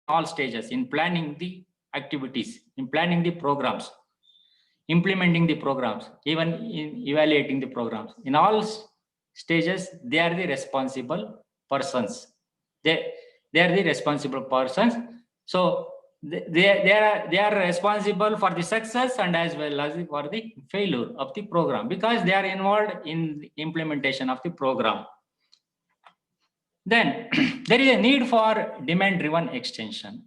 all stages, in planning the activities, in planning the programs, implementing the programs, even in evaluating the programs. In all stages, they are the responsible persons. They are the responsible persons. So they are responsible for the success and as well as for the failure of the program, because they are involved in the implementation of the program. Then there is a need for demand-driven extension.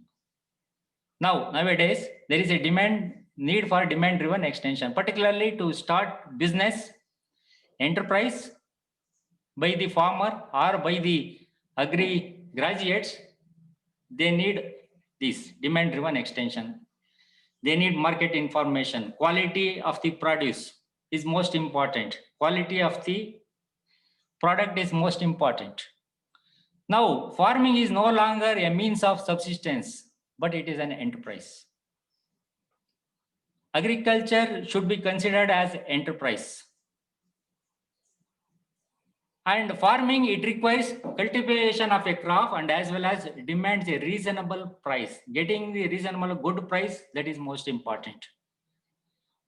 Nowadays, there is a need for demand-driven extension, particularly to start business, enterprise by the farmer or by the agri graduates. They need this demand-driven extension. They need market information. Quality of the produce is most important. Quality of the product is most important. Now, farming is no longer a means of subsistence, but it is an enterprise. Agriculture should be considered as enterprise. And farming, it requires cultivation of a crop and as well as demands a reasonable price. Getting the reasonable good price, that is most important.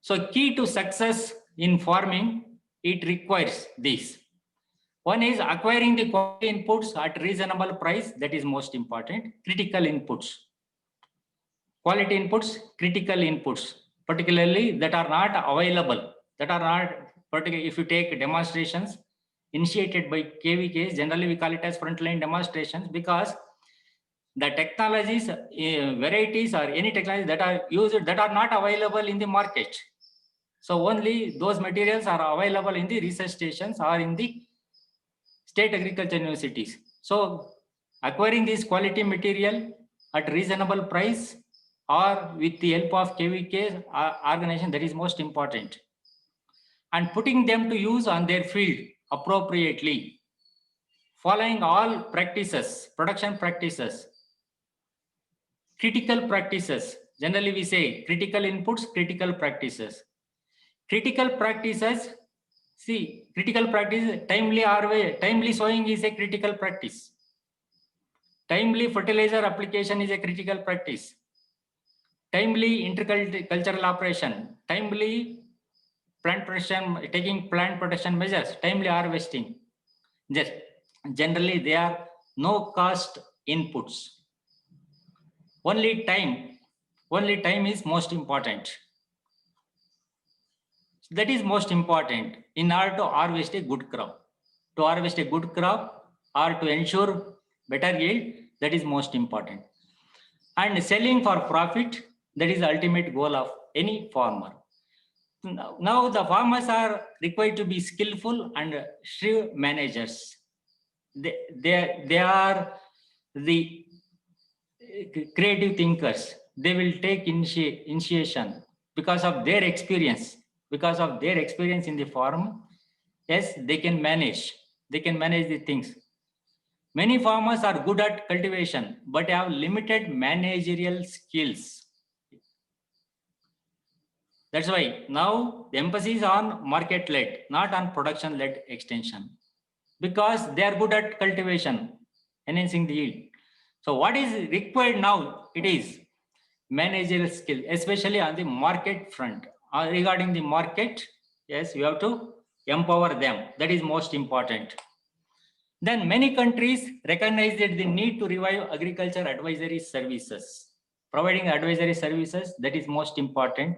So key to success in farming, it requires this. One is acquiring the quality inputs at reasonable price, that is most important. Critical inputs. Quality inputs, critical inputs, particularly that are not available, that are not, particularly if you take demonstrations initiated by KVKs, generally we call it as frontline demonstrations, because the technologies, varieties or any technology that are used that are not available in the market. So only those materials are available in the research stations or in the state agriculture universities. So acquiring this quality material at reasonable price or with the help of KVK organization, that is most important. And putting them to use on their field appropriately, following all practices, production practices, critical practices. Generally we say critical inputs, critical practices. Critical practices, see, critical practice, timely sowing is a critical practice. Timely fertilizer application is a critical practice. Timely intercultural operation, timely plant protection, taking plant protection measures, timely harvesting. Generally, they are no cost inputs. Only time is most important. That is most important in order to harvest a good crop. To harvest a good crop or to ensure better yield, that is most important. And selling for profit, that is the ultimate goal of any farmer. Now the farmers are required to be skillful and shrewd managers. They are the creative thinkers. They will take initiation because of their experience. Because of their experience in the farm, yes, they can manage the things. Many farmers are good at cultivation, but have limited managerial skills. That's why now the emphasis on market-led, not on production-led extension, because they are good at cultivation, enhancing the yield. So what is required now? It is managerial skill, especially on the market front. Regarding the market, yes, you have to empower them. That is most important. Then many countries recognize that the need to revive agriculture advisory services. Providing advisory services, that is most important.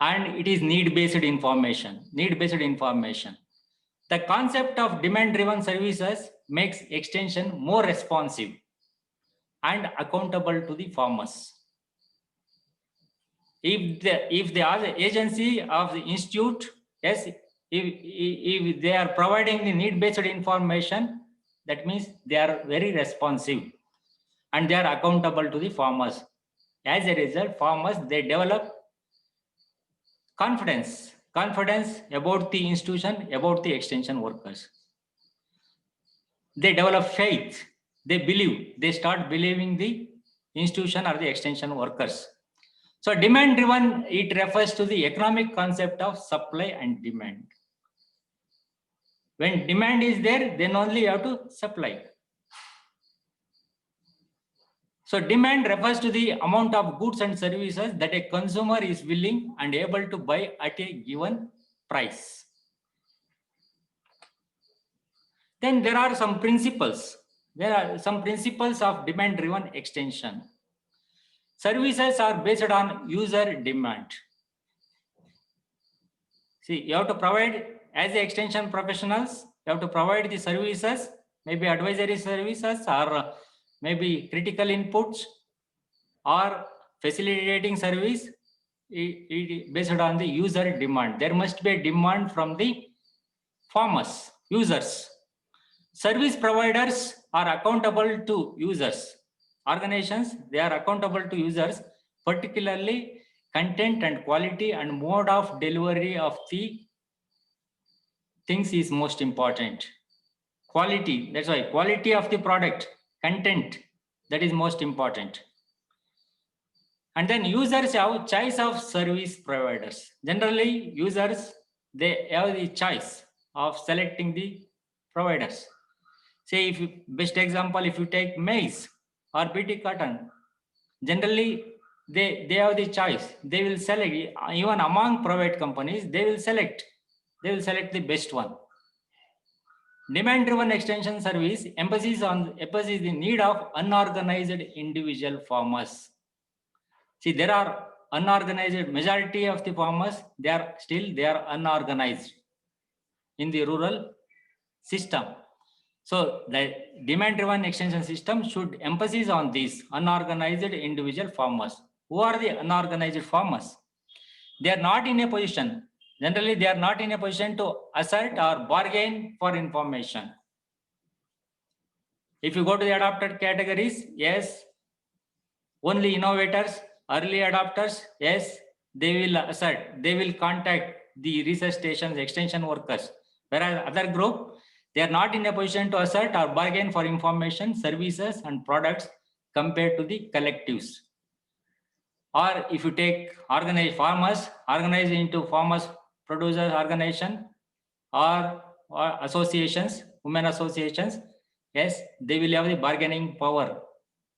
And it is need-based information. The concept of demand-driven services makes extension more responsive and accountable to the farmers. If the agency of the institute, yes, if they are providing the need-based information, that means they are very responsive and they are accountable to the farmers. As a result, farmers, they develop confidence about the institution, about the extension workers. They develop faith. They start believing the institution or the extension workers. So demand driven, it refers to the economic concept of supply and demand. When demand is there, then only you have to supply. So demand refers to the amount of goods and services that a consumer is willing and able to buy at a given price. Then there are some principles. There are some principles of demand-driven extension. Services are based on user demand. See, you have to provide, as the extension professionals, you have to provide the services, maybe advisory services or maybe critical inputs or facilitating service based on the user demand. There must be a demand from the farmers, users. Service providers are accountable to users. Organizations, they are accountable to users, particularly content and quality and mode of delivery of the things is most important. Quality, that's why quality of the product, content, that is most important. And then users have choice of service providers. Generally, users, they have the choice of selecting the providers. Say, if you, best example, if you take maize or BT cotton, generally they have the choice. They will select, even among private companies, they will select the best one. Demand-driven extension service emphasizes the need of unorganized individual farmers. See, there are unorganized, majority of the farmers, they are unorganized in the rural system. So the demand-driven extension system should emphasize on these unorganized individual farmers. Who are the unorganized farmers? They are not in a position, generally they are not in a position to assert or bargain for information. If you go to the adopted categories, yes, only innovators, early adopters, yes, they will assert, they will contact the research stations, extension workers. Whereas other group, they are not in a position to assert or bargain for information, services and products compared to the collectives. Or if you take organized farmers, organized into farmers producers organization or associations, women associations, yes, they will have the bargaining power,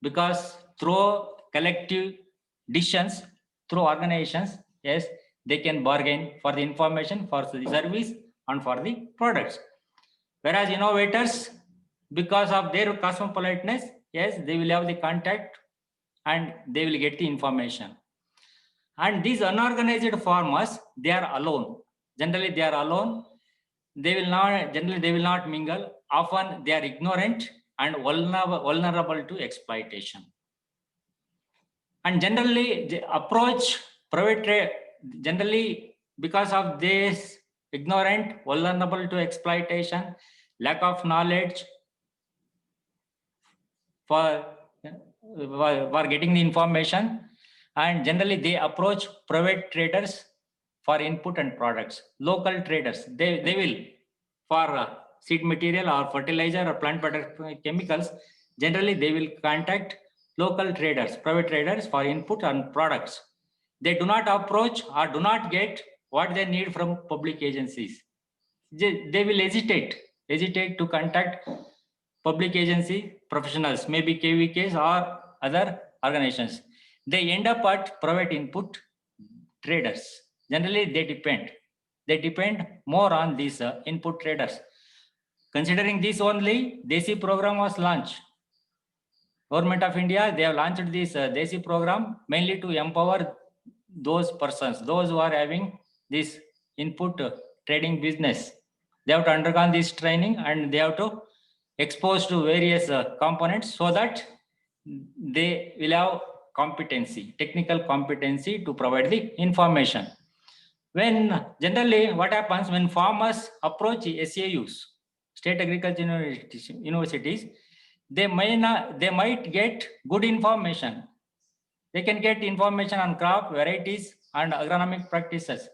because through collective decisions, through organizations, yes, they can bargain for the information, for the service and for the products. Whereas innovators, because of their cosmopolitaness, yes, they will have the contact and they will get the information. And these unorganized farmers, they are alone. Generally, they are alone. They will not mingle. Often they are ignorant and vulnerable to exploitation. And generally, the approach private trade, generally because of this ignorant, vulnerable to exploitation, lack of knowledge for getting the information, and generally they approach private traders for input and products. Local traders, they will for seed material or fertilizer or plant product chemicals, generally they will contact local traders, private traders for input and products. They do not approach or do not get what they need from public agencies. They will hesitate to contact public agency professionals, maybe KVKs or other organizations. They end up at private input traders. Generally, they depend more on these input traders. Considering this only, DESI program was launched. Government of India, they have launched this DESI program mainly to empower those persons, those who are having this input trading business. They have to undergo this training and they have to expose to various components so that they will have competency, technical competency to provide the information. When generally what happens when farmers approach SAUs, state agriculture universities, they might get good information. They can get information on crop varieties and agronomic practices,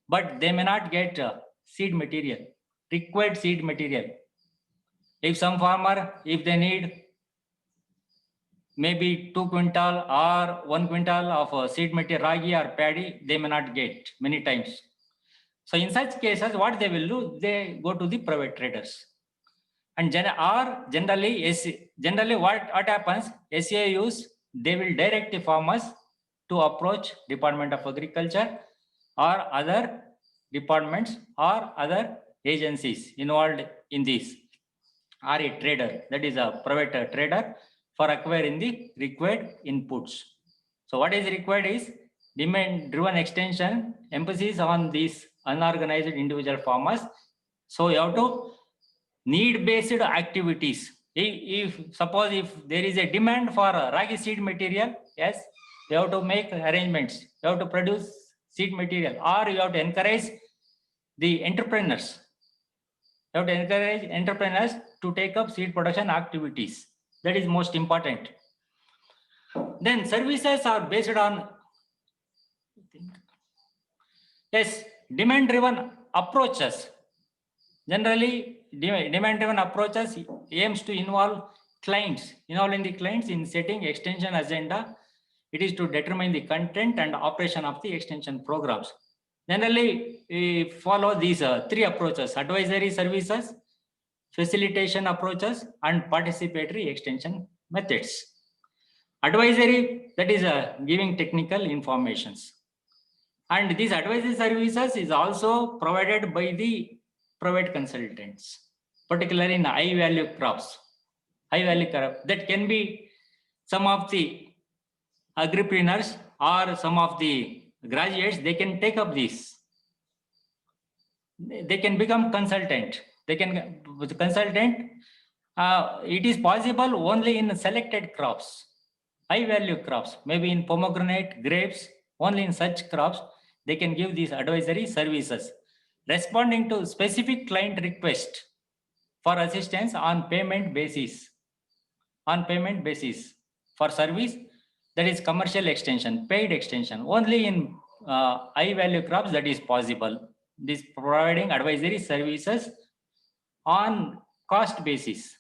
but they may not get seed material, required seed material. If some farmer, if they need maybe 2 quintal or 1 quintal of seed material, ragi or paddy, they may not get many times. So in such cases, what they will do, they go to the private traders. And generally what happens, SAUs, they will direct the farmers to approach Department of Agriculture or other departments or other agencies involved in this, or a trader, that is a private trader, for acquiring the required inputs. So what is required is demand driven extension, emphasis on these unorganized individual farmers. So you have to need based activities. If suppose if there is a demand for ragi seed material, yes, you have to make arrangements, you have to produce seed material, or you have to encourage the entrepreneurs. You have to encourage entrepreneurs to take up seed production activities. That is most important. Then services are based on, yes, demand driven approaches. Generally, demand driven approaches aims to involving the clients in setting extension agenda. It is to determine the content and operation of the extension programs. Generally, we follow these three approaches: advisory services, facilitation approaches, and participatory extension methods. Advisory, that is giving technical informations. And these advisory services is also provided by the private consultants, particularly in high value crops. High value crop, that can be some of the agripreneurs or some of the graduates, they can take up this. They can become consultant. They can with consultant. It is possible only in selected crops, high value crops, maybe in pomegranate, grapes. Only in such crops they can give these advisory services, responding to specific client request for assistance on payment basis. On payment basis for service, that is commercial extension, paid extension. Only in high value crops that is possible. This providing advisory services on cost basis.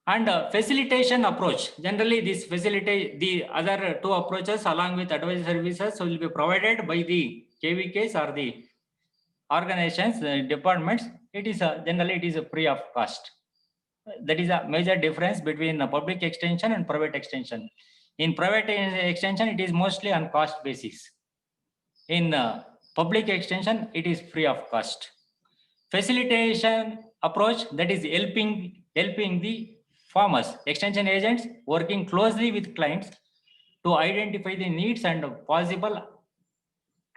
And facilitation approach. Generally, this facilitate the other two approaches along with advisory services will be provided by the KVKs or the organizations, departments. It is generally it is free of cost. That is a major difference between public extension and private extension. In private extension, it is mostly on cost basis. In public extension, it is free of cost. Facilitation approach, that is helping the farmers, extension agents working closely with clients to identify the needs and possible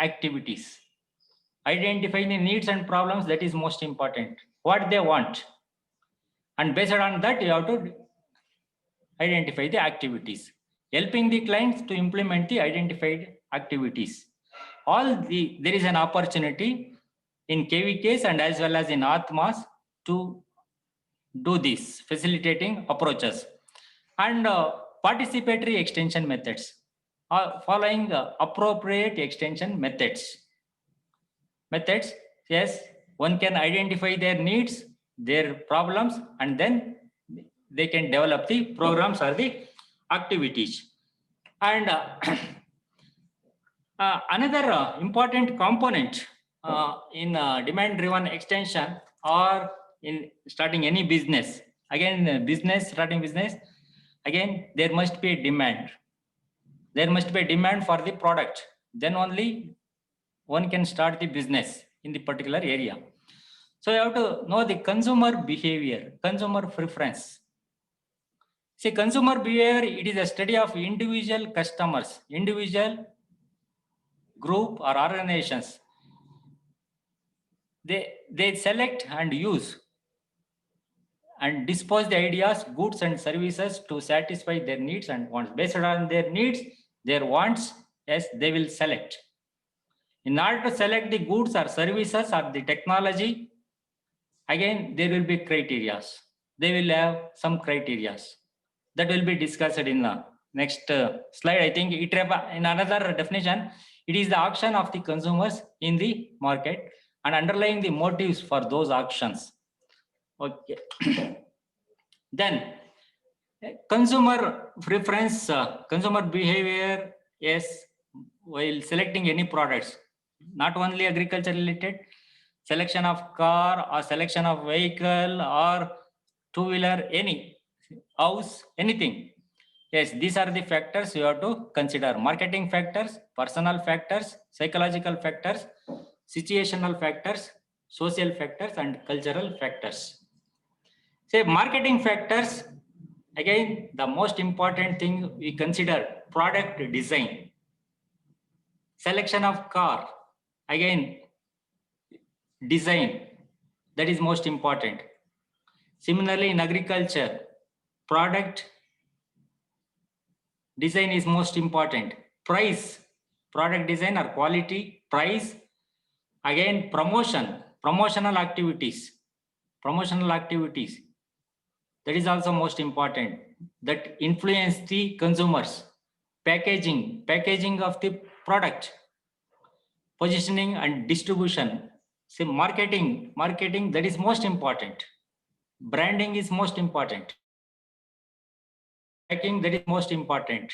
activities. Identify the needs and problems, that is most important. What they want. And based on that, you have to identify the activities. Helping the clients to implement the identified activities. There is an opportunity in KVKs and as well as in Atmas to do this facilitating approaches. And participatory extension methods, following appropriate extension methods. Yes, one can identify their needs, their problems, and then they can develop the programs or the activities. And another important component in demand-driven extension or in starting any business. Again, starting business, again, there must be a demand. There must be a demand for the product. Then only one can start the business in the particular area. So you have to know the consumer behavior, consumer preference. See, consumer behavior, it is a study of individual customers, individual group or organizations. They select and use and dispose the ideas, goods and services to satisfy their needs and wants. Based on their needs, their wants, yes, they will select. In order to select the goods or services or the technology, again, there will be criteria. They will have some criteria that will be discussed in the next slide. I think in another definition, it is the action of the consumers in the market and underlying the motives for those actions. Okay. Then consumer preference, consumer behavior, yes, while selecting any products, not only agriculture related, Selection of car or selection of vehicle or two-wheeler, any house, anything. Yes, these are the factors you have to consider. Marketing factors, personal factors, psychological factors, situational factors, social factors, and cultural factors. Say marketing factors, again, the most important thing we consider product design. Selection of car, again, design, that is most important. Similarly, in agriculture, product design is most important. Price, product design or quality, price, again, promotional activities, that is also most important, that influence the consumers. Packaging of the product, positioning and distribution. Say marketing, that is most important. Branding is most important. Packing, that is most important.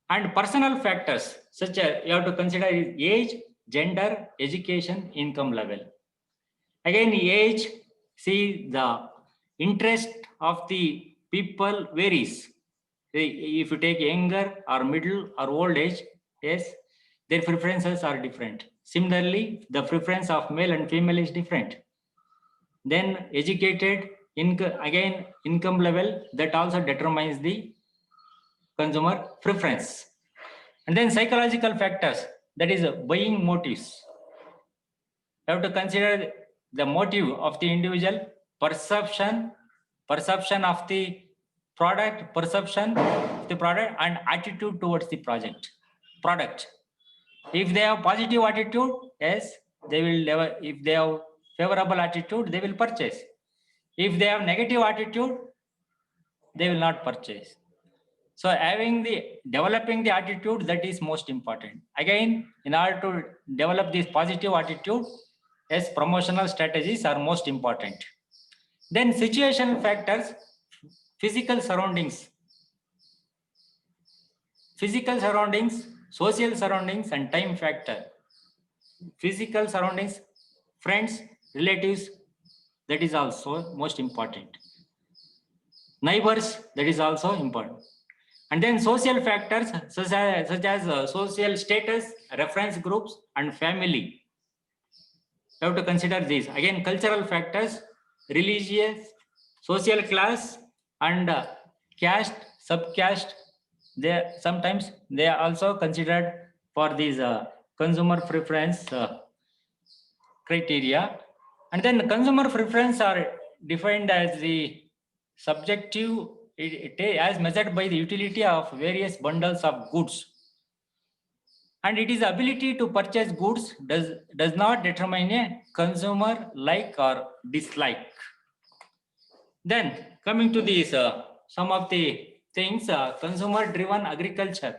And personal factors such as you have to consider age, gender, education, income level. Again, age, see the interest of the people varies. If you take younger or middle or old age, yes, their preferences are different. Similarly, the preference of male and female is different. Then educated, again, income level, that also determines the consumer preference. And then psychological factors, that is buying motives. You have to consider the motive of the individual, perception of the product, and attitude towards the product. If they have positive attitude, yes, they will never. If they have favorable attitude, they will purchase. If they have negative attitude, they will not purchase. So developing the attitude, that is most important. Again, in order to develop this positive attitude, yes, promotional strategies are most important. Then situational factors, physical surroundings, social surroundings, and time factor. Physical surroundings, friends, relatives, that is also most important. Neighbors, that is also important. And then social factors such as social status, reference groups, and family. You have to consider these. Again, cultural factors, religious, social class, and caste, subcaste. Sometimes they are also considered for these consumer preference criteria. And then consumer preference are defined as the subjective, as measured by the utility of various bundles of goods. And it is ability to purchase goods does not determine a consumer like or dislike. Then coming to these, some of the things, consumer driven agriculture,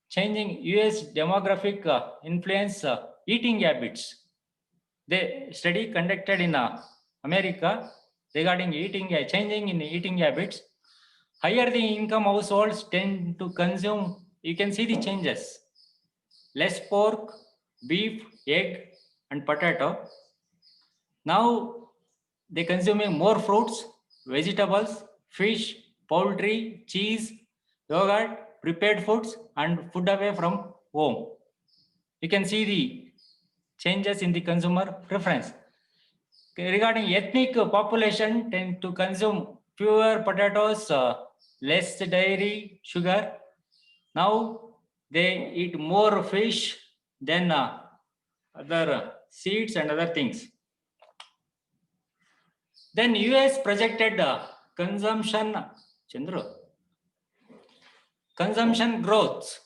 changing US demographic influence eating habits. The study conducted in America regarding changing in eating habits. Higher the income households tend to consume, you can see the changes. Less pork, beef, egg, and potato. Now they consuming more fruits, vegetables, fish, poultry, cheese, yogurt, prepared foods, and food away from home. You can see the changes in the consumer preference. Regarding ethnic population tend to consume fewer potatoes, less dairy, sugar. Now they eat more fish than other seeds and other things. Then US projected consumption growth.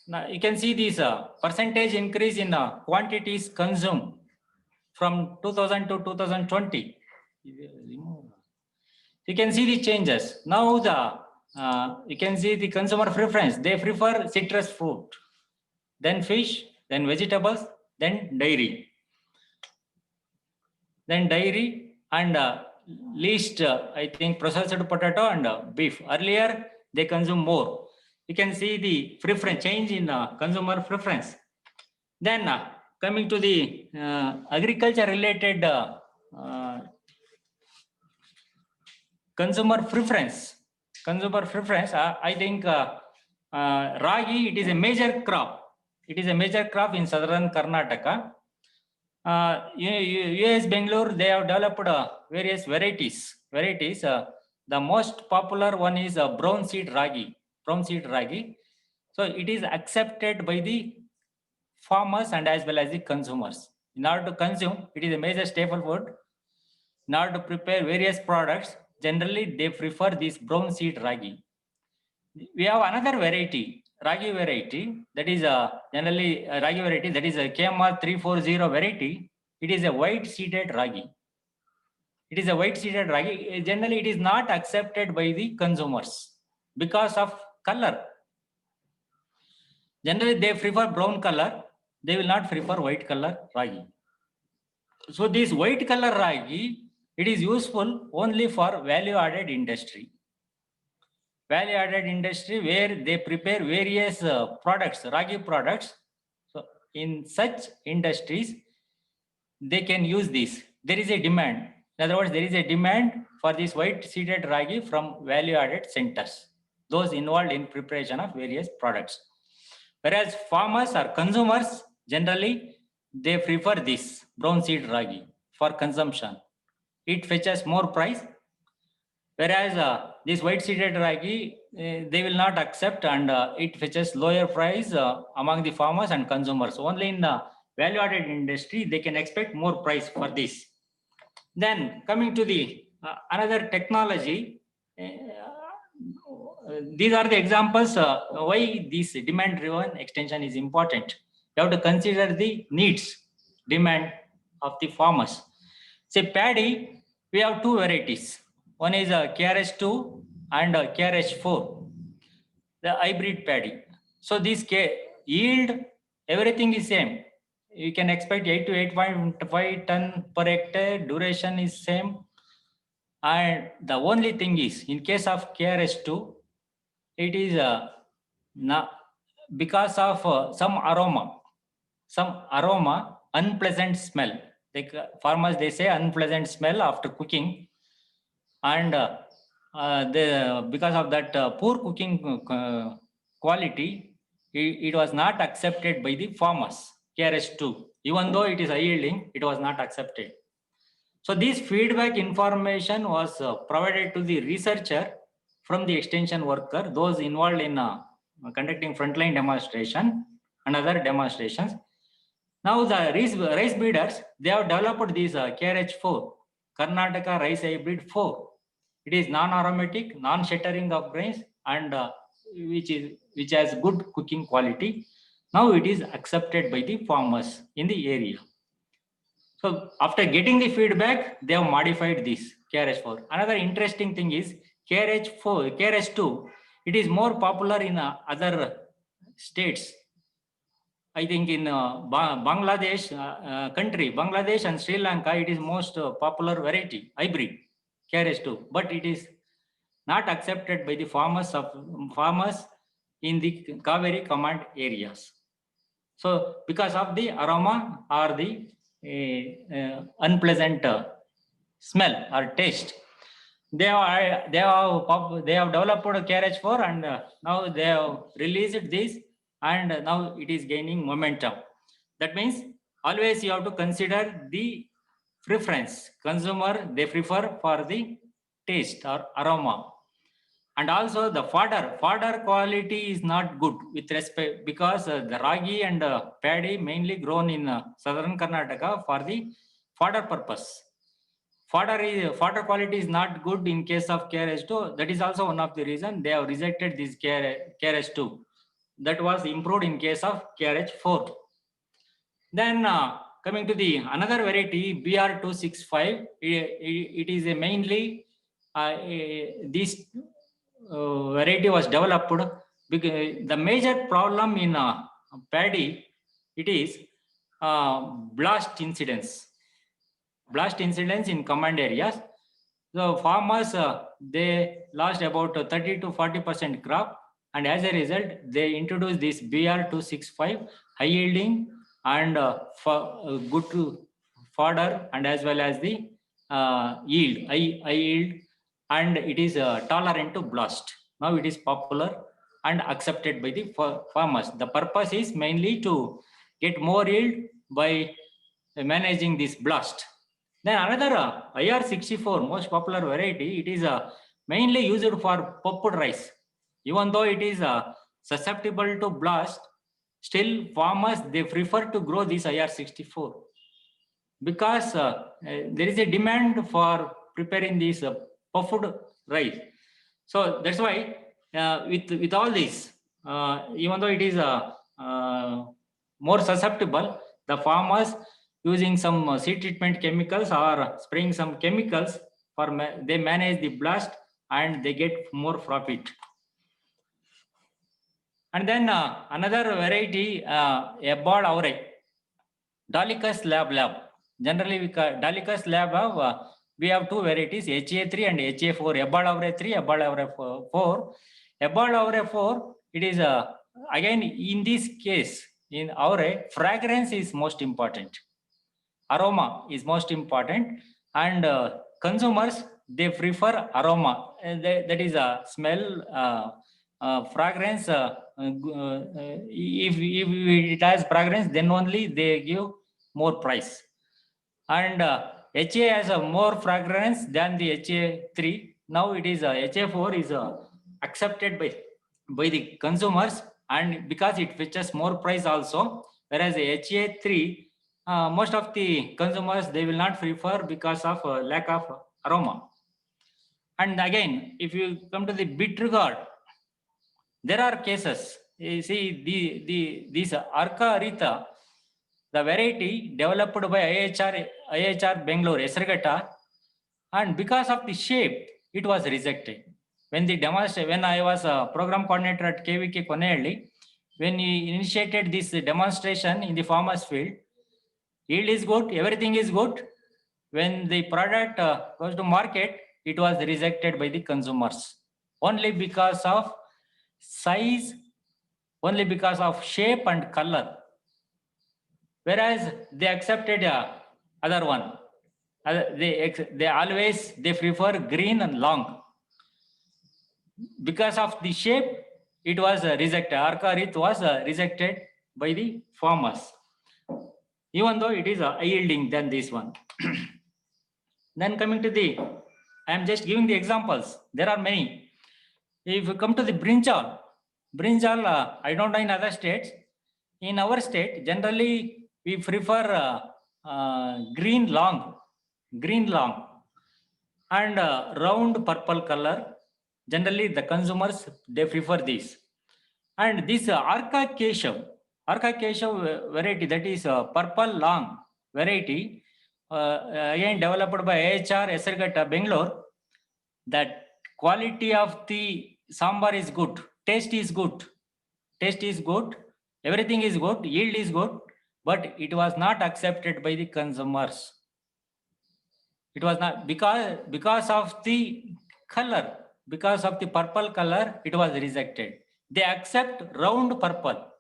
Now you can see this percentage increase in quantities consumed from 2000 to 2020. You can see the changes. Now you can see the consumer preference. They prefer citrus fruit, then fish, then vegetables, then dairy. And least, I think, processed potato and beef. Earlier, they consume more. You can see the preference change in consumer preference. Then coming to the agriculture related consumer preference. I think ragi, it is a major crop. It is a major crop in southern Karnataka. US Bangalore, they have developed various varieties. The most popular one is brown seed ragi. So it is accepted by the farmers and as well as the consumers. In order to consume, it is a major staple food. In order to prepare various products, generally they prefer this brown seed ragi. We have another variety, ragi variety, that is generally a ragi variety, that is a KMR 340 variety. It is a white seeded ragi. Generally, it is not accepted by the consumers because of color. Generally, they prefer brown color. They will not prefer white color ragi. So this white color ragi, it is useful only for value-added industry. Value-added industry where they prepare various products, ragi products. So in such industries, they can use this. There is a demand. In other words, there is a demand for this white seeded ragi from value-added centers, those involved in preparation of various products. Whereas farmers or consumers, generally, they prefer this brown seed ragi for consumption. It fetches more price. Whereas this white seeded ragi, they will not accept, and it fetches lower price among the farmers and consumers. Only in the value-added industry, they can expect more price for this. Then coming to the another technology, these are the examples why this demand-driven extension is important. You have to consider the needs, demand of the farmers. Say paddy, we have two varieties. One is KRH2 and KRH4, the hybrid paddy. So this yield, everything is same. You can expect 8 to 8.5 ton per hectare, duration is same. And the only thing is, in case of KRH2, it is because of some aroma, unpleasant smell. Like farmers, they say unpleasant smell after cooking. And because of that poor cooking quality, it was not accepted by the farmers, KRH2. Even though it is yielding, it was not accepted. So this feedback information was provided to the researcher from the extension worker, those involved in conducting frontline demonstration and other demonstrations. Now the rice breeders, they have developed this KRH4, Karnataka Rice Hybrid 4. It is non-aromatic, non-shattering of grains, and which has good cooking quality. Now it is accepted by the farmers in the area. So after getting the feedback, they have modified this KRH4. Another interesting thing is KRH2, it is more popular in other states. I think in Bangladesh Bangladesh and Sri Lanka, it is most popular variety, hybrid, KRH2, but it is not accepted by the farmers in the Kaveri command areas. So because of the aroma or the unpleasant smell or taste, they have developed KRH4, and now they have released this, and now it is gaining momentum. That means always you have to consider the preference. Consumer, they prefer for the taste or aroma. And also the fodder quality is not good with respect, because the ragi and paddy mainly grown in southern Karnataka for the fodder purpose. Fodder quality is not good in case of KRH2. That is also one of the reasons they have rejected this KRH2. That was improved in case of KRH4. Then coming to the another variety, BR265, it is a mainly this variety was developed because the major problem in paddy, it is blast incidents in command areas. So farmers, they lost about 30 to 40% crop, and as a result, they introduced this BR265, high yielding and for good fodder, and as well as the yield, high yield, and it is tolerant to blast. Now it is popular and accepted by the farmers. The purpose is mainly to get more yield by managing this blast. Then another IR64 most popular variety, it is mainly used for puffed rice. Even though it is susceptible to blast, still farmers they prefer to grow this IR64 because there is a demand for preparing this puffed rice. So that's why with all this, even though it is more susceptible, the farmers using some seed treatment chemicals or spraying some chemicals for they manage the blast and they get more profit. And then another variety, Ebbard Aure, Dolichos lab. Generally, we call Dolichos lab. We have two varieties, HA3 and HA4. Ebbard Aure 3, Ebbard Aure 4. Ebbard Aure 4, it is again in this case in Aure, fragrance is most important. Aroma is most important, and consumers they prefer aroma. That is a smell, fragrance. If it has fragrance, then only they give more price. And HA has a more fragrance than the HA3. Now it is HA4 is accepted by the consumers, and because it fetches more price also, whereas the HA3 most of the consumers they will not prefer because of lack of aroma. And again, if you come to the bitter gourd, there are cases. You see this Arca aretha, the variety developed by IHR Bangalore, Esragata, and because of the shape, it was rejected. When I was a program coordinator at KVK Konehalli, when he initiated this demonstration in the farmers field, yield is good, everything is good. When the product goes to market, it was rejected by the consumers only because of size, only because of shape and color. Whereas they accepted other one. They always prefer green and long. Because of the shape, it was rejected. Arca aretha was rejected by the farmers, even though it is yielding than this one. Then coming to I am just giving the examples. There are many. If you come to the brinjal, I don't know in other states. In our state, generally we prefer green long, and round purple color. Generally, the consumers they prefer this. And this Arca Keshav variety, that is purple long variety, again developed by AHR Esragata Bangalore. That quality of the sambar is good, taste is good, everything is good, yield is good, but it was not accepted by the consumers. It was not because of the color, because of the purple color, it was rejected. They accept round purple,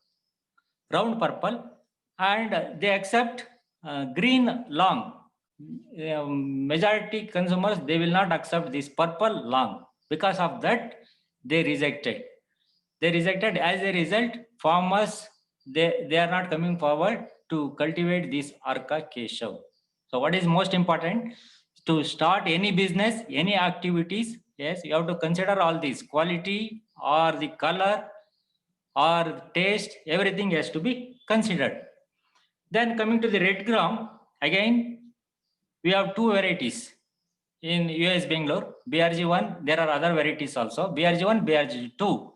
and they accept green long. Majority consumers they will not accept this purple long. Because of that, they rejected. As a result, farmers they are not coming forward to cultivate this Arca Keshav. So what is most important? To start any business, any activities, yes, you have to consider all these: quality or the color or taste, everything has to be considered. Then coming to the red gram, again, we have two varieties in US Bangalore, BRG1, there are other varieties also, BRG1, BRG2.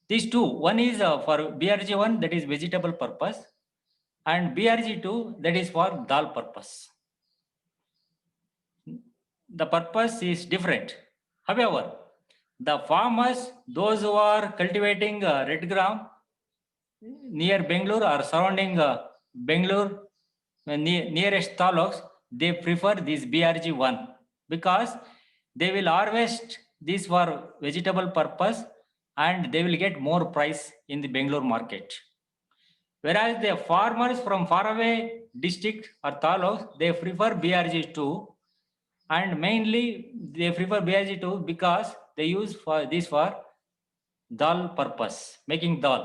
These two, one is for BRG1 that is vegetable purpose, and BRG2 that is for dal purpose. The purpose is different. However, the farmers, those who are cultivating red gram near Bangalore or surrounding Bangalore, nearest taluks, they prefer this BRG1 because they will harvest this for vegetable purpose and they will get more price in the Bangalore market. Whereas the farmers from faraway district or taluks, they prefer BRG2, and mainly they prefer BRG2 because they use for this for dal purpose, making dal.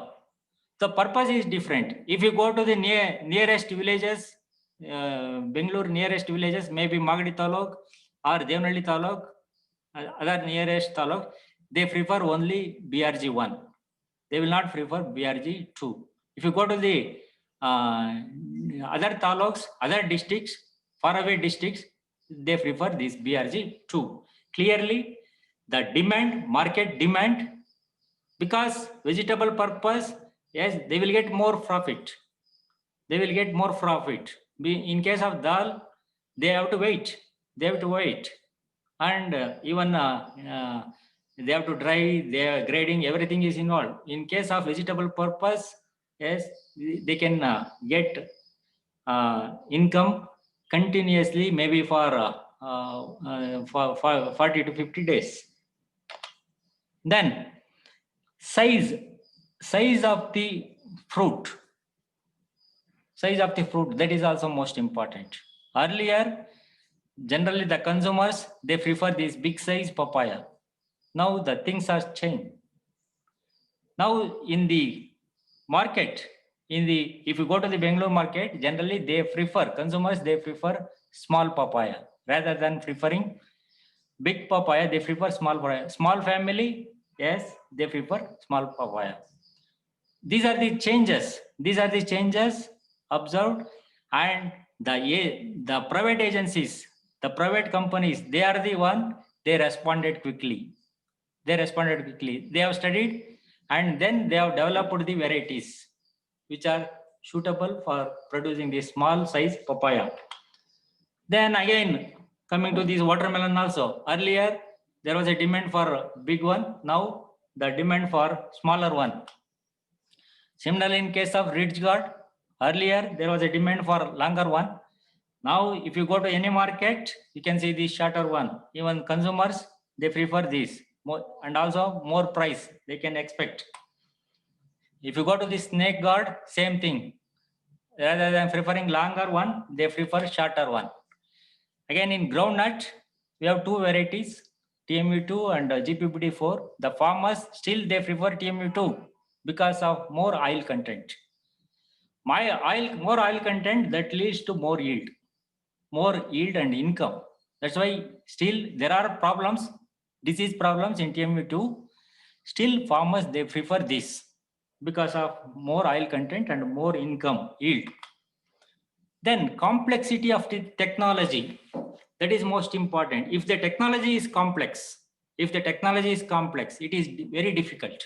The purpose is different. If you go to the nearest villages, Bangalore nearest villages, maybe Magadi Taluk or Devnalli Taluk, other nearest taluk, they prefer only BRG1. They will not prefer BRG2. If you go to the other taluks, other districts, faraway districts, they prefer this BRG2. Clearly, the demand, market demand, because vegetable purpose, yes, they will get more profit. They will get more profit. In case of dal, they have to wait. They have to wait. And even they have to dry, their grading, everything is involved. In case of vegetable purpose, yes, they can get income continuously, maybe for 40 to 50 days. Then size of the fruit. Size of the fruit, that is also most important. Earlier, generally the consumers, they prefer this big size papaya. Now the things are changed. Now in the market, if you go to the Bangalore market, generally consumers, they prefer small papaya rather than preferring big papaya. They prefer small papaya. Small family, yes, they prefer small papaya. These are the changes. These are the changes observed, and the private agencies, the private companies, they are the one, they responded quickly. They responded quickly. They have studied, and then they have developed the varieties which are suitable for producing the small size papaya. Then again, coming to this watermelon also. Earlier, there was a demand for big one. Now, the demand for smaller one. Similarly, in case of ridge gourd, earlier there was a demand for longer one. Now, if you go to any market, you can see the shorter one. Even consumers, they prefer this more, and also more price they can expect. If you go to the snake gourd, same thing. Rather than preferring longer one, they prefer shorter one. Again, in groundnut, we have two varieties, TMV2 and GPPD4. The farmers still they prefer TMV2 because of more oil content. More oil content, that leads to more yield and income. That's why still there are problems, disease problems in TMV2. Still farmers, they prefer this because of more oil content and more income yield. Then complexity of the technology, that is most important. If the technology is complex, it is very difficult.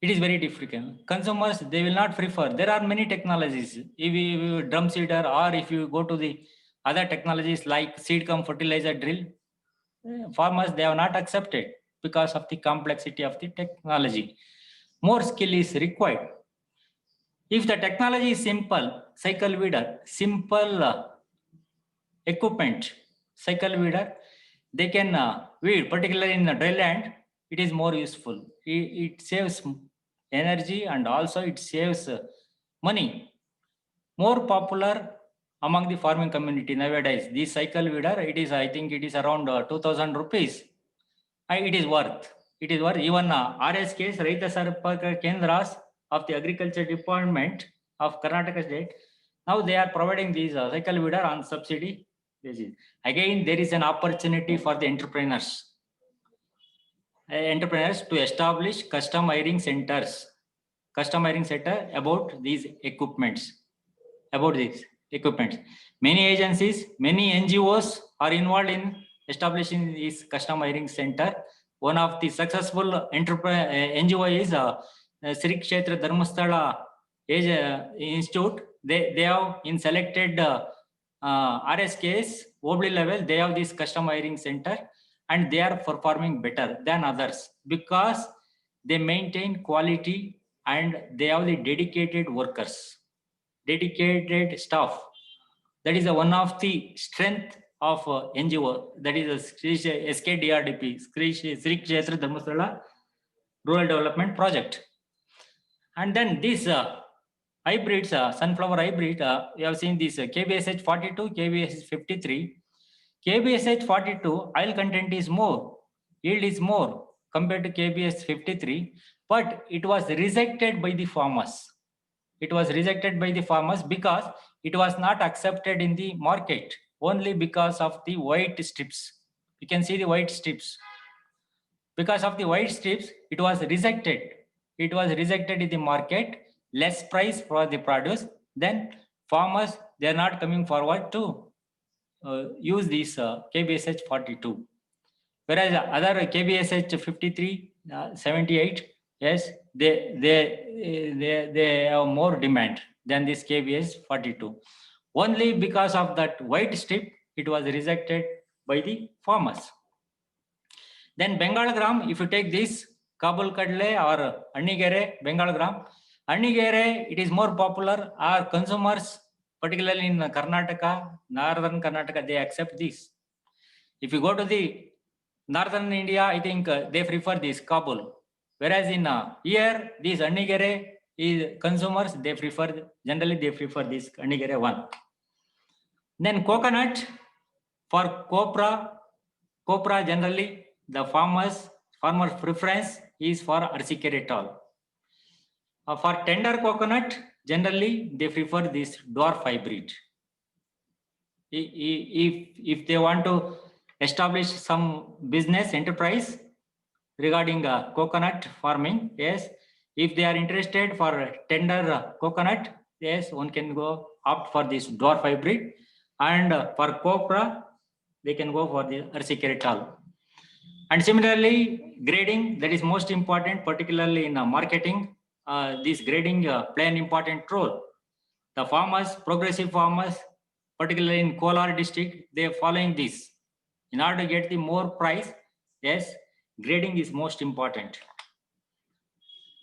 It is very difficult. Consumers, they will not prefer. There are many technologies. If you drum seeder, or if you go to the other technologies like seed cum fertilizer drill, farmers, they have not accepted because of the complexity of the technology. More skill is required. If the technology is simple, cycle weeder, simple equipment, cycle weeder, they can weed, particularly in the dry land, it is more useful. It saves energy and also it saves money. More popular among the farming community nowadays. This cycle weeder, I think it is around 2,000 rupees. It is worth. Even RSKs, Raita Sarpaka Kendras of the Agriculture Department of Karnataka State, now they are providing these cycle weeder on subsidy basis. Again, there is an opportunity for the entrepreneurs to establish custom hiring centers. About these equipments. Many agencies, many NGOs are involved in establishing this custom hiring center. One of the successful NGO is Sri Kshetra Dharmasthala Institute. They have in selected RSKs, Obli level, they have this custom hiring center, and they are performing better than others because they maintain quality and they have the dedicated workers, dedicated staff. That is one of the strength of NGO, that is SKDRDP, Sri Kshetra Dharmasthala Rural Development Project. And then this hybrids, sunflower hybrid, you have seen this KBSH 42, KBSH 53. KBSH 42 oil content is more, yield is more compared to KBS 53, but it was rejected by the farmers. It was rejected by the farmers because it was not accepted in the market, only because of the white strips. You can see the white strips. Because of the white strips, it was rejected. It was rejected in the market, less price for the produce. Then farmers, they are not coming forward to use this KBSH 42. Whereas other KBSH 53, 78, yes, they have more demand than this KBS 42. Only because of that white strip, it was rejected by the farmers. Then Bengal gram, if you take this Kabul Kadle or Annigere, Bengal gram, Annigere, it is more popular. Our consumers, particularly in Karnataka, northern Karnataka, they accept this. If you go to the northern India, I think they prefer this Kabul. Whereas in here, this Annigere is consumers, they prefer, generally they prefer this Annigere one. Then coconut, for copra generally, the farmer preference is for ursicaretol. For tender coconut, generally they prefer this dwarf hybrid. If they want to establish some business enterprise regarding coconut farming, yes, if they are interested for tender coconut, yes, one can go opt for this dwarf hybrid, and for copra, they can go for the ursicaretol. And similarly, grading, that is most important, particularly in marketing. This grading play an important role. The farmers, progressive farmers, particularly in Kolar district, they are following this. In order to get the more price, yes, grading is most important.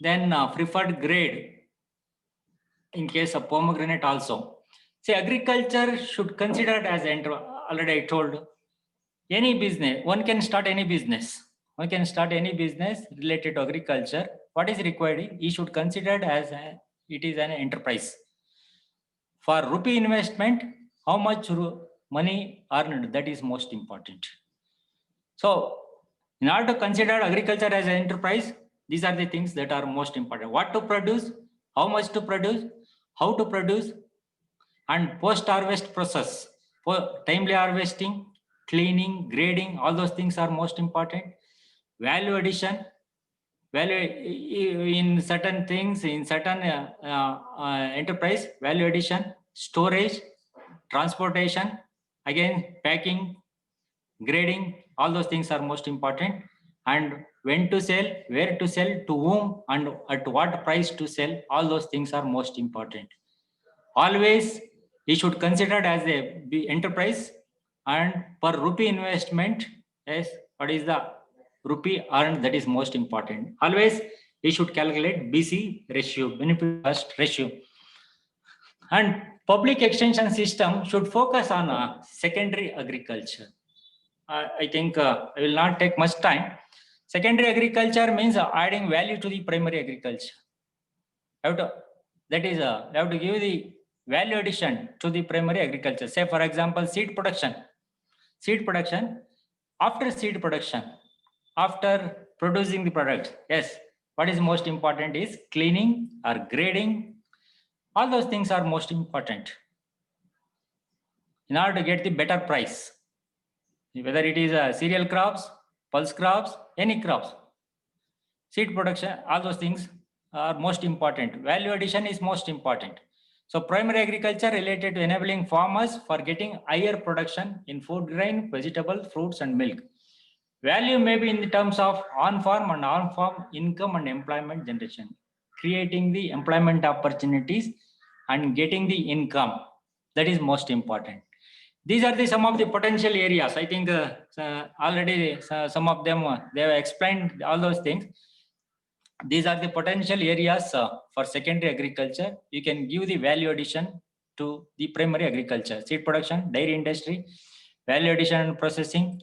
Then preferred grade in case of pomegranate also. See, agriculture should consider it as, already I told, any business, one can start any business. One can start any business related to agriculture. What is required? He should consider it as it is an enterprise. For rupee investment, how much money earned, that is most important. So in order to consider agriculture as an enterprise, these are the things that are most important. What to produce, how much to produce, how to produce, and post-harvest process. For timely harvesting, cleaning, grading, all those things are most important. Value addition, value in certain things, in certain enterprise, value addition, storage, transportation, again packing, grading, all those things are most important. And when to sell, where to sell, to whom, and at what price to sell, all those things are most important. Always you should consider it as a enterprise, and per rupee investment, yes, what is the rupee earned, that is most important. Always you should calculate BC ratio, benefit cost ratio. And public extension system should focus on secondary agriculture. I think I will not take much time. Secondary agriculture means adding value to the primary agriculture. You have to give the value addition to the primary agriculture. Say, for example, seed production. Seed production, after seed production, after producing the product, yes, what is most important is cleaning or grading. All those things are most important in order to get the better price. Whether it is cereal crops, pulse crops, any crops, seed production, all those things are most important. Value addition is most important. So primary agriculture related to enabling farmers for getting higher production in food grain, vegetable, fruits, and milk. Value may be in the terms of on-farm and on-farm income and employment generation, creating the employment opportunities and getting the income. That is most important. These are some of the potential areas. I think already some of them, they have explained all those things. These are the potential areas for secondary agriculture. You can give the value addition to the primary agriculture: seed production, dairy industry, value addition and processing,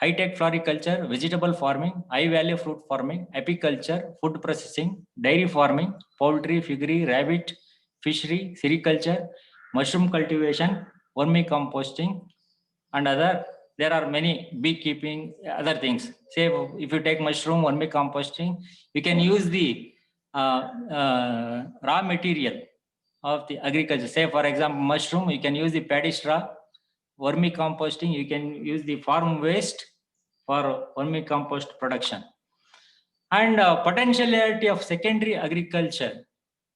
high-tech floriculture, vegetable farming, high-value fruit farming, apiculture, food processing, dairy farming, poultry, piggery, rabbit, fishery, sericulture, mushroom cultivation, vermicomposting, and other. There are many beekeeping, other things. Say if you take mushroom, vermicomposting, you can use the raw material of the agriculture. Say for example, mushroom, you can use the paddy straw. Vermicomposting, you can use the farm waste for vermicompost production. And potentiality of secondary agriculture.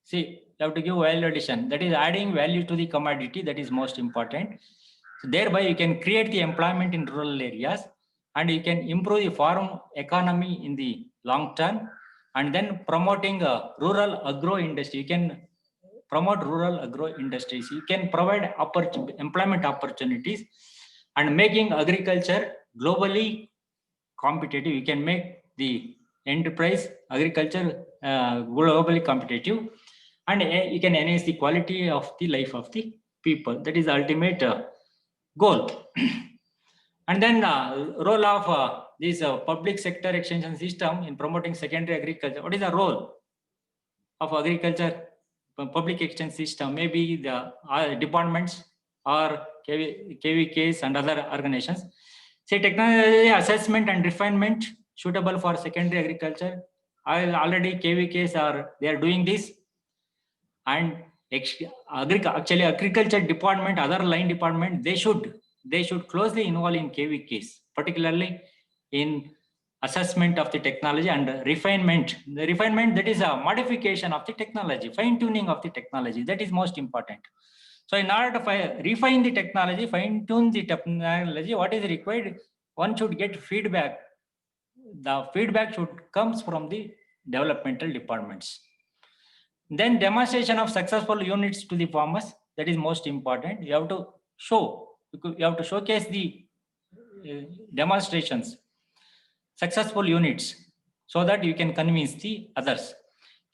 See, you have to give value addition. That is adding value to the commodity. That is most important. So thereby, you can create the employment in rural areas, and you can improve the farm economy in the long term. And then promoting rural agro industry. You can promote rural agro industries. You can provide employment opportunities, and making agriculture globally competitive. You can make the enterprise agriculture globally competitive, and you can enhance the quality of the life of the people. That is the ultimate goal. And then role of this public sector extension system in promoting secondary agriculture. What is the role of agriculture public extension system? Maybe the departments or KVKs and other organizations. Say technology assessment and refinement suitable for secondary agriculture. Already KVKs they are doing this, and actually agriculture department, other line department, they should closely involve in KVKs, particularly in assessment of the technology and refinement. The refinement, that is a modification of the technology, fine tuning of the technology. That is most important. So in order to refine the technology, fine tune the technology, what is required? One should get feedback. The feedback should comes from the developmental departments. Then demonstration of successful units to the farmers. That is most important. You have to show, you have to showcase the demonstrations, successful units, so that you can convince the others.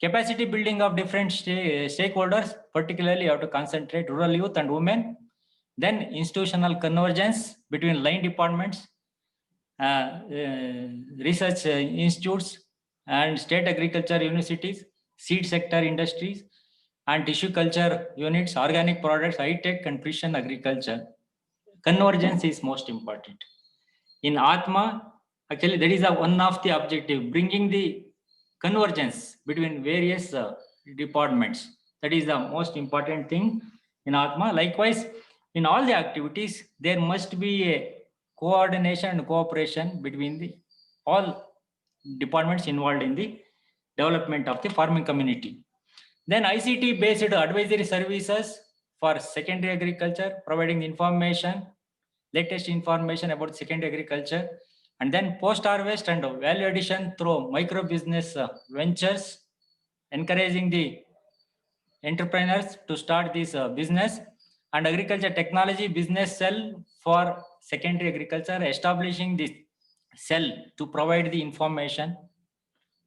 Capacity building of different stakeholders, particularly you have to concentrate rural youth and women. Then institutional convergence between line departments, research institutes and state agriculture universities, seed sector industries, and tissue culture units, organic products, high-tech and precision agriculture. Convergence is most important. In Atma, actually, that is one of the objective, bringing the convergence between various departments. That is the most important thing in Atma. Likewise, in all the activities, there must be a coordination and cooperation between all departments involved in the development of the farming community. Then ICT based advisory services for secondary agriculture, providing information, latest information about secondary agriculture, and then post harvest and value addition through micro business ventures, encouraging the entrepreneurs to start this business, and agriculture technology business cell for secondary agriculture, establishing this cell to provide the information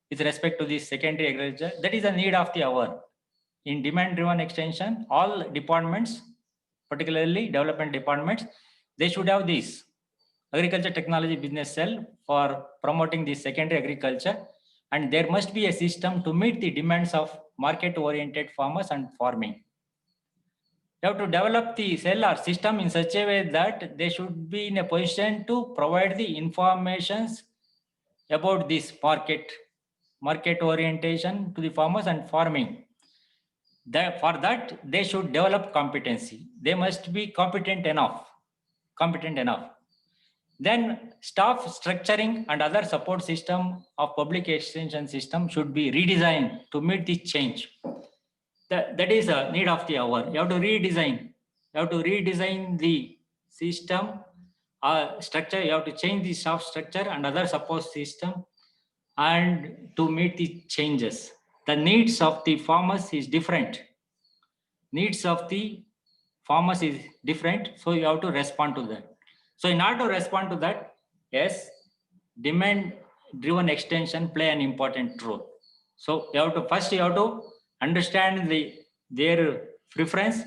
with respect to the secondary agriculture. That is the need of the hour. In demand driven extension, all departments, particularly development departments, they should have this agriculture technology business cell for promoting the secondary agriculture, and there must be a system to meet the demands of market oriented farmers and farming. You have to develop the cell or system in such a way that they should be in a position to provide the informations about this market orientation to the farmers and farming. For that, they should develop competency. They must be competent enough. Then staff structuring and other support system of public extension system should be redesigned to meet the change. That is a need of the hour. You have to redesign. You have to redesign the system structure. You have to change the staff structure and other support system, and to meet the changes. The needs of the farmers is different. Needs of the farmers is different, so you have to respond to that. So in order to respond to that, yes, demand driven extension play an important role. So you have to understand their preference.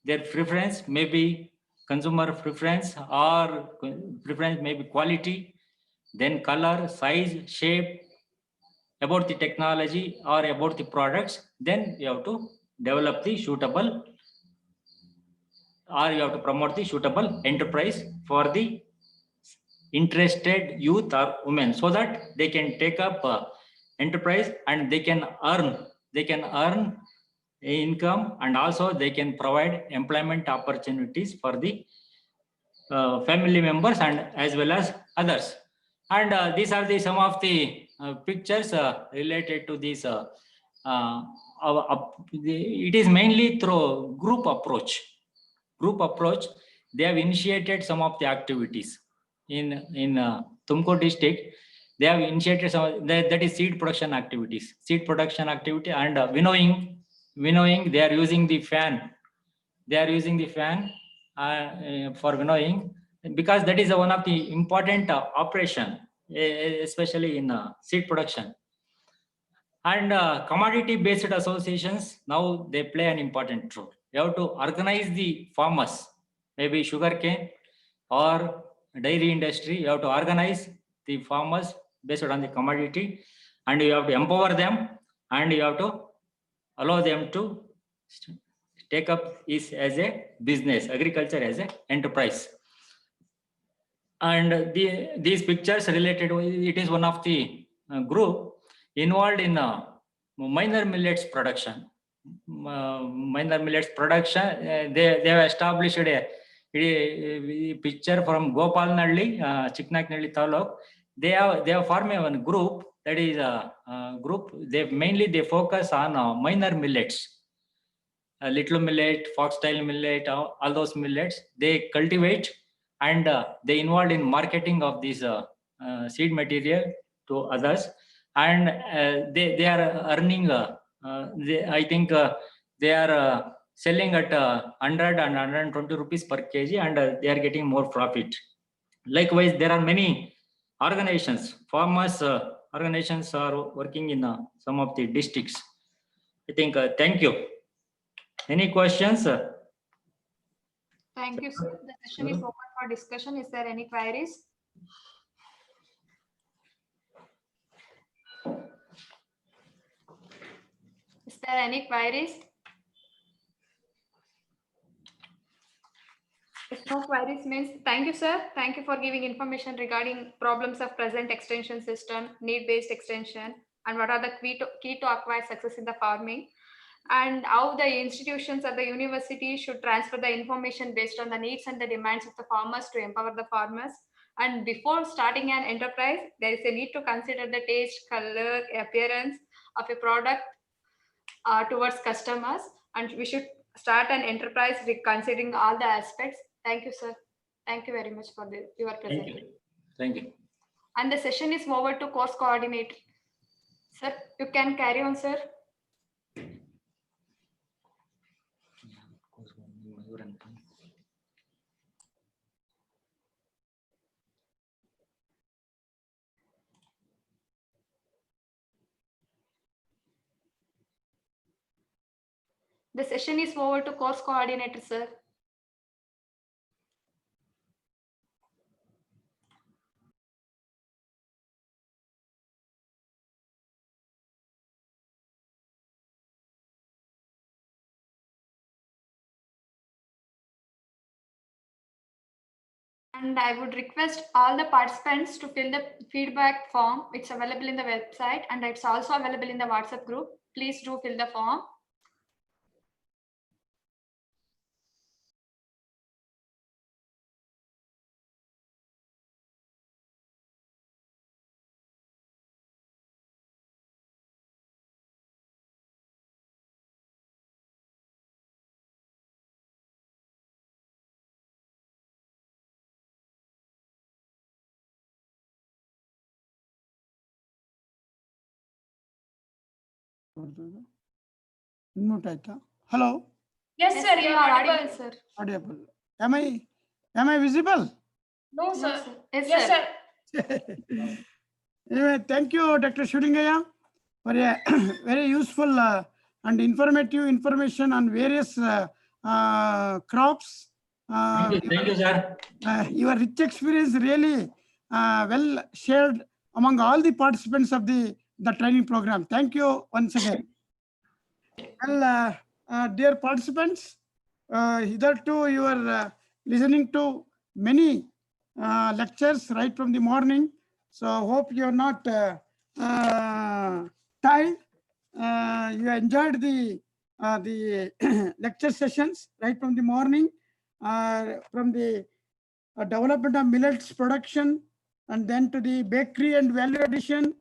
Their preference may be consumer preference, or preference may be quality, then color, size, shape, about the technology or about the products. Then you have to develop the suitable, or you have to promote the suitable enterprise for the interested youth or women, so that they can take up enterprise and they can earn income, and also they can provide employment opportunities for the family members and as well as others. And these are the some of the pictures related to this. It is mainly through group approach. They have initiated some of the activities in Tumkur district. They have initiated some that is seed production activity, and winnowing. They are using the fan. For winnowing, because that is one of the important operation, especially in seed production. And commodity based associations, now they play an important role. You have to organize the farmers, maybe sugarcane or dairy industry. You have to organize the farmers based on the commodity, and you have to empower them, and you have to allow them to take up this as a business, agriculture as an enterprise. And these pictures related, it is one of the group involved in minor millets production. They have established a picture from Gopalnalli, Chiknaknalli Taluk. They have formed one group, that is a group. They focus on minor millets. Little millet, foxtail millet, all those millets they cultivate, and they involved in marketing of this seed material to others, and they are earning. I think they are selling at 100 and 120 rupees per kg, and they are getting more profit. Likewise, there are many organizations, farmers organizations are working in some of the districts. I think. Thank you. Any questions? Thank you, sir. The session is open for discussion. Is there any queries? Is there any queries? If no queries means, thank you, sir. Thank you for giving information regarding problems of present extension system, need-based extension, and what are the key to acquire success in the farming, and how the institutions at the university should transfer the information based on the needs and the demands of the farmers to empower the farmers. And before starting an enterprise, there is a need to consider the taste, color, appearance of a product towards customers, and we should start an enterprise considering all the aspects. Thank you, sir. Thank you very much for your presentation. Thank you. And the session is over to course coordinator. Sir, you can carry on, sir. The session is over to course coordinator, sir. And I would request all the participants to fill the feedback form. It's available in the website, and it's also available in the WhatsApp group. Please do fill the form. Hello. Yes, sir. You are audible, sir. Audible. Am I visible? No, sir. Yes, sir. Anyway, thank you, Dr. Shudingaya, for a very useful and informative information on various crops. Thank you, sir. Your rich experience really well shared among all the participants of the training program. Thank you once again. Well, dear participants, hitherto you are listening to many lectures right from the morning. So hope you are not tired. You enjoyed the lecture sessions right from the morning, from the development of millets production, and then to the bakery and value addition,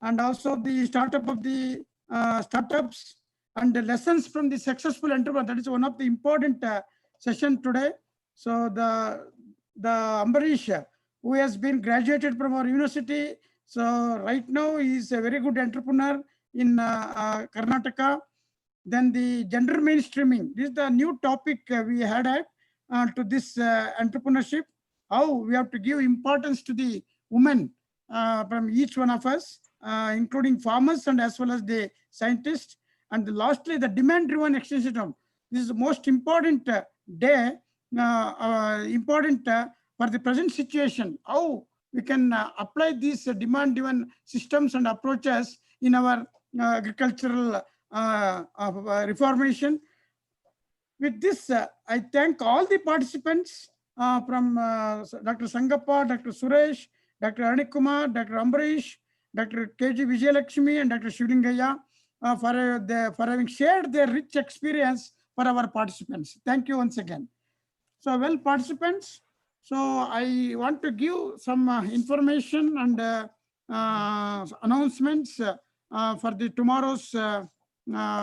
and also the startup of the startups, and the lessons from the successful entrepreneur. That is one of the important session today. So the Ambarish, who has been graduated from our university, so right now he is a very good entrepreneur in Karnataka. Then the gender mainstreaming. This is the new topic we had to this entrepreneurship. How we have to give importance to the women from each one of us, including farmers and as well as the scientists. And lastly, the demand-driven extension system. This is the most important day, important for the present situation. How we can apply these demand-driven systems and approaches in our agricultural reformation. With this, I thank all the participants from Dr. Sangappa, Dr. Suresh, Dr. Anik Kumar, Dr. Ambarish, Dr. KG Vijayalakshmi, and Dr. Shivlingaya for having shared their rich experience for our participants. Thank you once again. So, well, participants, so I want to give some information and announcements for the tomorrow's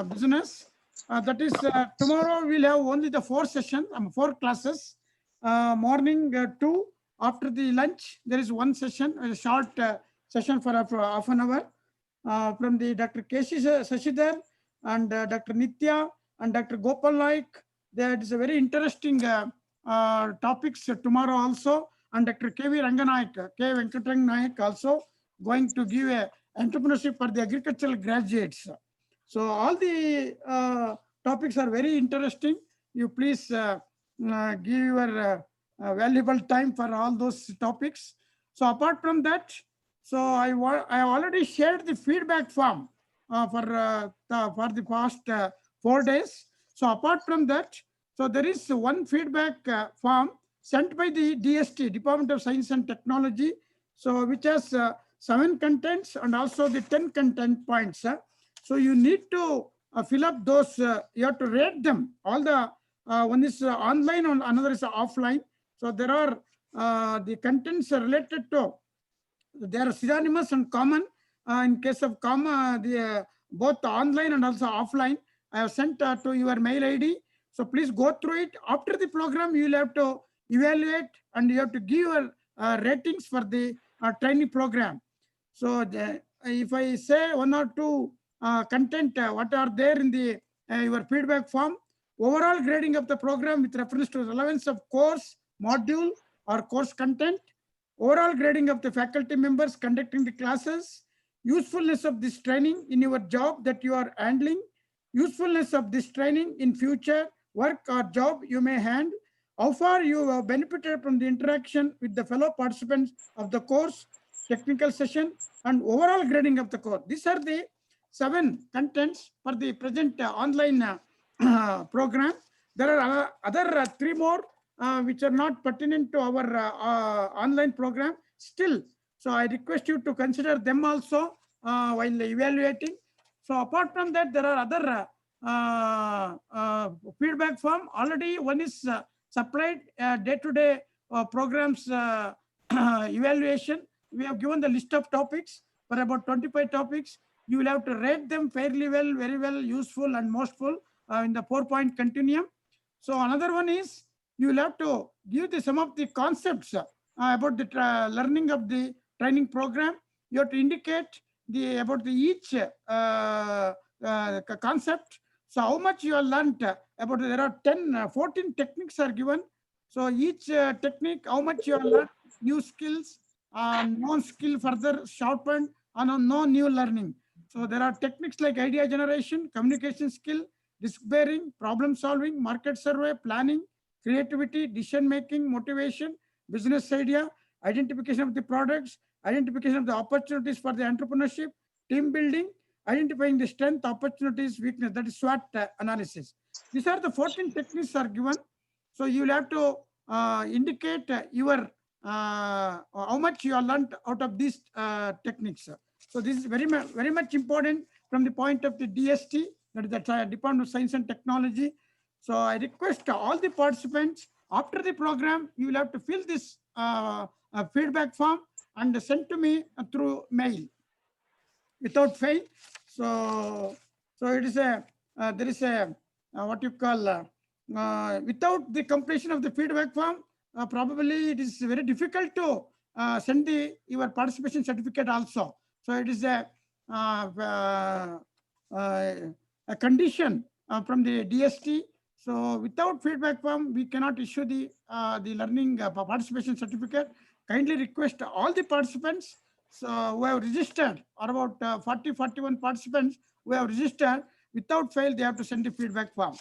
business. That is, tomorrow we'll have only the 4 sessions, 4 classes. Morning 2, after the lunch, there is 1 session, a short session for half an hour from the Dr. K.C. Sashidhar and Dr. Nitya and Dr. Gopal Naik. That is a very interesting topics tomorrow also. And Dr. K.V. Ranganaik, K. Venkatrang Naik also going to give a entrepreneurship for the agricultural graduates. So all the topics are very interesting. You please give your valuable time for all those topics. So apart from that, so I already shared the feedback form for the past 4 days. So apart from that, so there is one feedback form sent by the DST, Department of Science and Technology, so which has 7 contents and also the 10 content points. So you need to fill up those, you have to rate them. All the, one is online and another is offline. So there are the contents are related to, they are synonymous and common. In case of both online and also offline, I have sent to your mail ID. So please go through it. After the program, you will have to evaluate and you have to give your ratings for the training program. So if I say 1 or 2 content, what are there in the your feedback form, overall grading of the program with reference to relevance of course, module or course content, overall grading of the faculty members conducting the classes, usefulness of this training in your job that you are handling, usefulness of this training in future work or job you may hand, how far you have benefited from the interaction with the fellow participants of the course, technical session, and overall grading of the course. These are the 7 contents for the present online program. There are other 3 more which are not pertinent to our online program still. So I request you to consider them also while evaluating. So apart from that, there are other feedback form. Already one is supplied day-to-day programs evaluation. We have given the list of topics for about 25 topics. You will have to rate them fairly well, very well, useful and mostful in the 4-point continuum. So another one is you will have to give some of the concepts about the learning of the training program. You have to indicate about each concept. So how much you have learned about, there are 14 techniques are given. So each technique, how much you have learned, new skills, non-skill further sharpened, and no new learning. So there are techniques like idea generation, communication skill, risk bearing, problem solving, market survey, planning, creativity, decision making, motivation, business idea, identification of the products, identification of the opportunities for the entrepreneurship, team building, identifying the strength, opportunities, weakness, that is SWOT analysis. These are the 14 techniques are given. So you will have to indicate your how much you have learned out of these techniques. So this is very much important from the point of the DST, that is the Department of Science and Technology. So I request all the participants, after the program, you will have to fill this feedback form and send to me through mail without fail. So it is a there is a what you call without the completion of the feedback form, probably it is very difficult to send your participation certificate also. So it is a condition from the DST. So without feedback form, we cannot issue the learning participation certificate. Kindly request all the participants who have registered, or about 41 participants who have registered, without fail, they have to send the feedback form.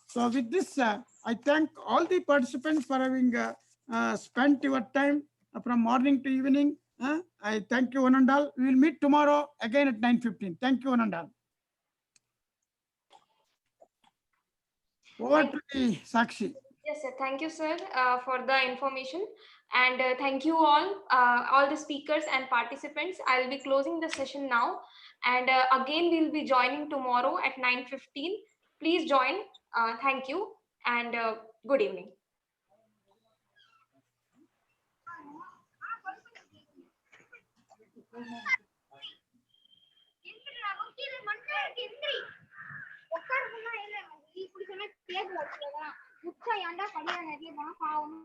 So with this, I thank all the participants for having spent your time from morning to evening. I thank you one and all. We will meet tomorrow again at 9:15. Thank you one and all. Over to the Sakshi. Yes, sir. Thank you, sir, for the information. And thank you all the speakers and participants. I'll be closing the session now. And again, we'll be joining tomorrow at 9:15. Please join. Thank you and good evening. உட்கார சொன்னா இல்ல இப்படி சொன்னா கேட்க வச்சுதான் முச்சா ஏன்டா படியா நிறைய பணம் பாவம்